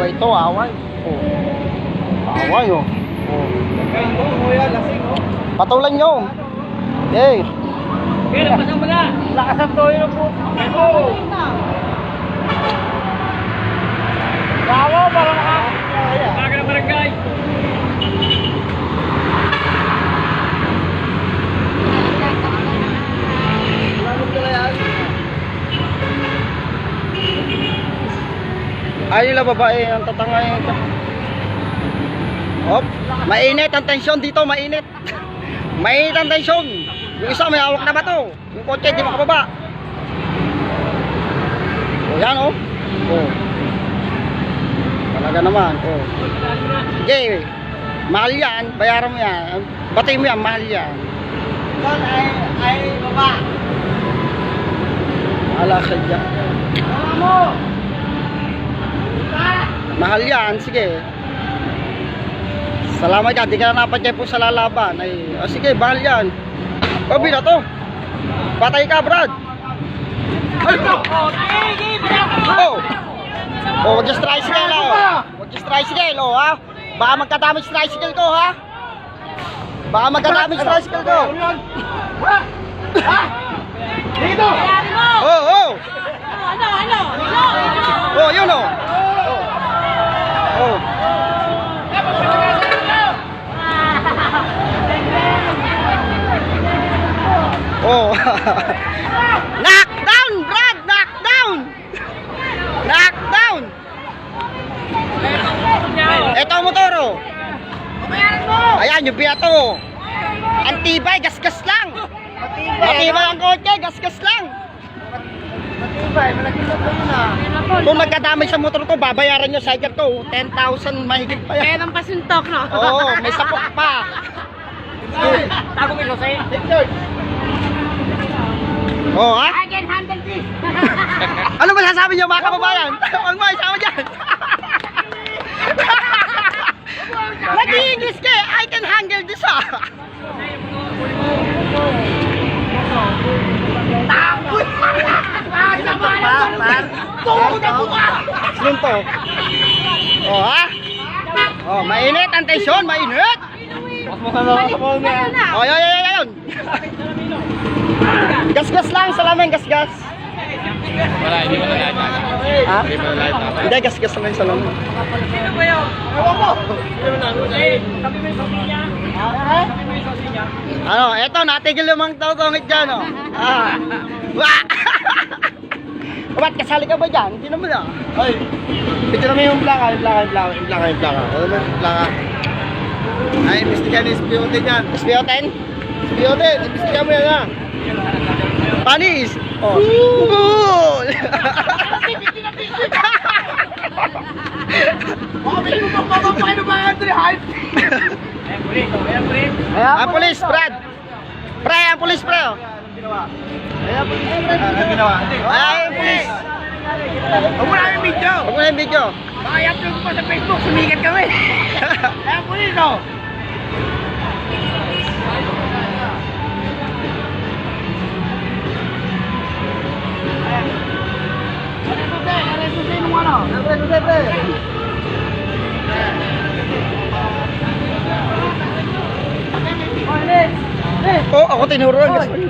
away to, away. Oh. Away, oh. Oh. Patulan nyo. Okay. Okay, lapasan mo na. Lakas ang toyo po. Bravo, parang Baga na barangay. Ayun lang babae ang tatangay. Hop, mainit ang tensyon dito, mainit. Mainit ang tensyon. Yung isa may hawak na bato. Yung kotse di makababa. O yan oh. Oh. Talaga naman. Oh. Sige. Mahal yan, bayaran mo yan. Batay mo yan, mahal yan. Doon ay baba. Ala ka dyan. Baba mo. Mahal yan, sige. Salamat ka, di ka na napadya po sa lalaban. Ay, oh, sige, mahal yan. Pabi na to. Patay ka, Brad. Oh. Oh, wag just tricycle, oh. Wag just tricycle, oh, ha. Baka magka-damage tricycle ko, ha. Baka magka-damage tricycle ko. Dito. Oh, oh. Ano? Oh, yun, oh. Oh. Oh. Knock down, Brad! Knock down! Knock down! Ito ang motoro. Ayan, yung biyato. Antibay, gas-gas lang. Matibay ang kotse, gas-gas lang. Matibay, malaki sa tayo na. Kung nagkadamay sa motor ko, babayaran nyo sa ko 10,000 mahigit pa yan. Kaya nang pasuntok, no? Oo, may sapok pa. Tago mo ito sa'yo. Oh, ha? I can handle this. Ano ba sasabi nyo mga kababayan? Huwag mo, isama dyan. Nag-i-English ka eh. I can handle this, ah. Takot! Slim to. Oh, ha? Oh, mainit ang tensyon, mainit. Oh, yun. Gas-gas lang, salamin, gas-gas. Wala, hindi mo na lahat. Ha? Hindi mo na lahat. Hindi, gas-gas lang yung salamin. Sino ba yun? Ewan ko. Kami may sosinya. Kami may sosinya. Ano, eto, natigil yung mga tawagongit dyan, oh. Ah. Wah! Ba't kasali ka ba dyan? Hindi naman, ah. Ay, picture namin yung plaka. Ano mo yung plaka? Ay, mistikan yung spiotin yan. SPO10? Spiotin, mistikan mo yan ha. Panis! Oh. Cool! Ang pulis, Brad! Pre, ang pulis, pre! Oh. Ano ginawa? Ay, ang pulis! Huwag mo namin video. Huwag mo na yung video. Baka i-upload ko sa Facebook, sumikat kami. Kaya po nito. Oh, ako tinuruan.